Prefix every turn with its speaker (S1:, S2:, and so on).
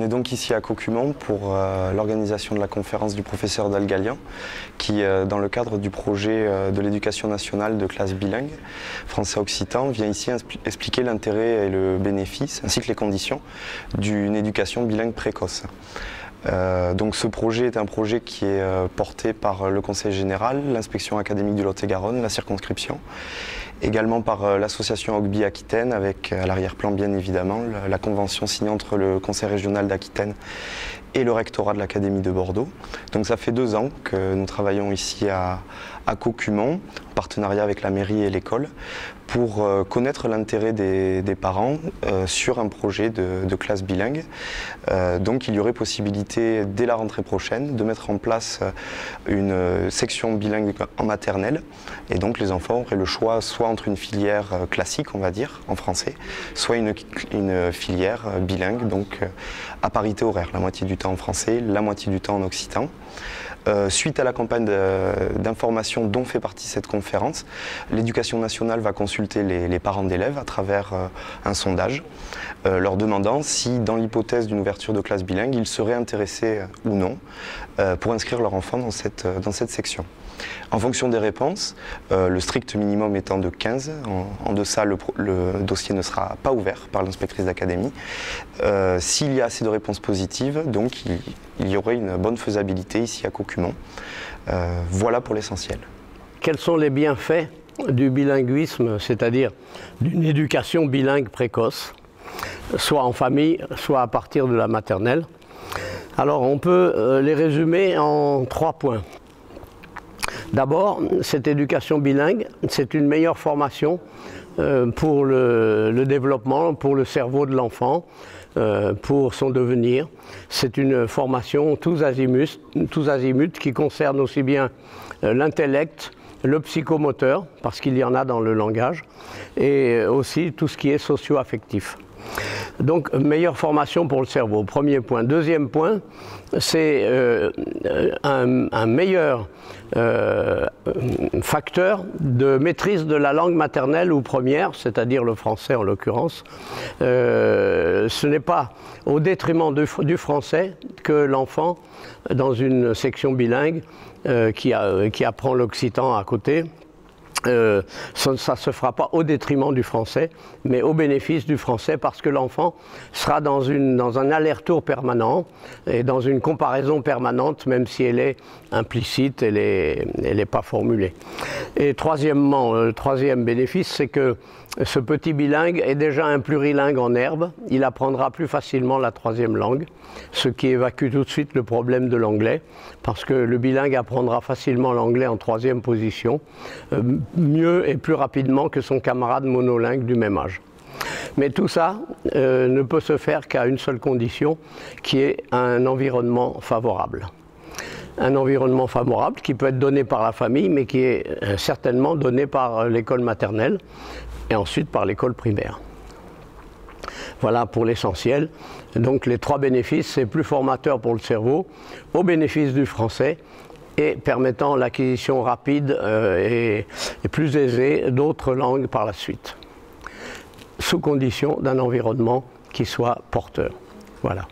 S1: est donc ici à Cocumont pour l'organisation de la conférence du professeur Dalgalian qui, dans le cadre du projet de l'éducation nationale de classe bilingue français-occitan, vient ici expliquer l'intérêt et le bénéfice ainsi que les conditions d'une éducation bilingue précoce. Donc ce projet est un projet qui est porté par le Conseil général, l'inspection académique du Lot-et-Garonne, la circonscription, également par l'association Ogbi Aquitaine avec à l'arrière-plan bien évidemment la convention signée entre le Conseil régional d'Aquitaine et le rectorat de l'Académie de Bordeaux. Donc ça fait 2 ans que nous travaillons ici à Cocumont, en partenariat avec la mairie et l'école, pour connaître l'intérêt des parents sur un projet de classe bilingue. Donc il y aurait possibilité dès la rentrée prochaine de mettre en place une section bilingue en maternelle, et donc les enfants auraient le choix soit entre une filière classique, on va dire, en français, soit une filière bilingue, donc à parité horaire, la moitié du temps en français, la moitié du temps en occitan. Suite à la campagne d'information dont fait partie cette conférence, l'éducation nationale va consulter les parents d'élèves à travers un sondage, leur demandant si, dans l'hypothèse d'une ouverture de classe bilingue, ils seraient intéressés ou non pour inscrire leur enfant dans cette section. En fonction des réponses, le strict minimum étant de 15, en deçà le dossier ne sera pas ouvert par l'inspectrice d'académie. S'il y a assez de réponses positives, donc il y aurait une bonne faisabilité ici à Cocumont. Voilà pour l'essentiel.
S2: Quels sont les bienfaits du bilinguisme, c'est-à-dire d'une éducation bilingue précoce, soit en famille, soit à partir de la maternelle? Alors on peut les résumer en 3 points. D'abord, cette éducation bilingue, c'est une meilleure formation pour le développement, pour le cerveau de l'enfant, pour son devenir. C'est une formation tous azimuts qui concerne aussi bien l'intellect, le psychomoteur, parce qu'il y en a dans le langage, et aussi tout ce qui est socio-affectif. Donc, meilleure formation pour le cerveau, premier point. Deuxième point, c'est un meilleur facteur de maîtrise de la langue maternelle ou première, c'est-à-dire le français en l'occurrence. Ce n'est pas au détriment du français que l'enfant, dans une section bilingue qui apprend l'occitan à côté, ça ne se fera pas au détriment du français, mais au bénéfice du français, parce que l'enfant sera dans un aller-retour permanent et dans une comparaison permanente, même si elle est implicite, elle est pas formulée. Et troisièmement, le troisième bénéfice, c'est que ce petit bilingue est déjà un plurilingue en herbe. Il apprendra plus facilement la 3e langue, ce qui évacue tout de suite le problème de l'anglais, parce que le bilingue apprendra facilement l'anglais en 3e position, mieux et plus rapidement que son camarade monolingue du même âge. Mais tout ça ne peut se faire qu'à une seule condition, qui est un environnement favorable. Un environnement favorable qui peut être donné par la famille, mais qui est certainement donné par l'école maternelle et ensuite par l'école primaire. Voilà pour l'essentiel. Donc les 3 bénéfices, c'est plus formateur pour le cerveau, au bénéfice du français, et permettant l'acquisition rapide et plus aisée d'autres langues par la suite, sous condition d'un environnement qui soit porteur. Voilà.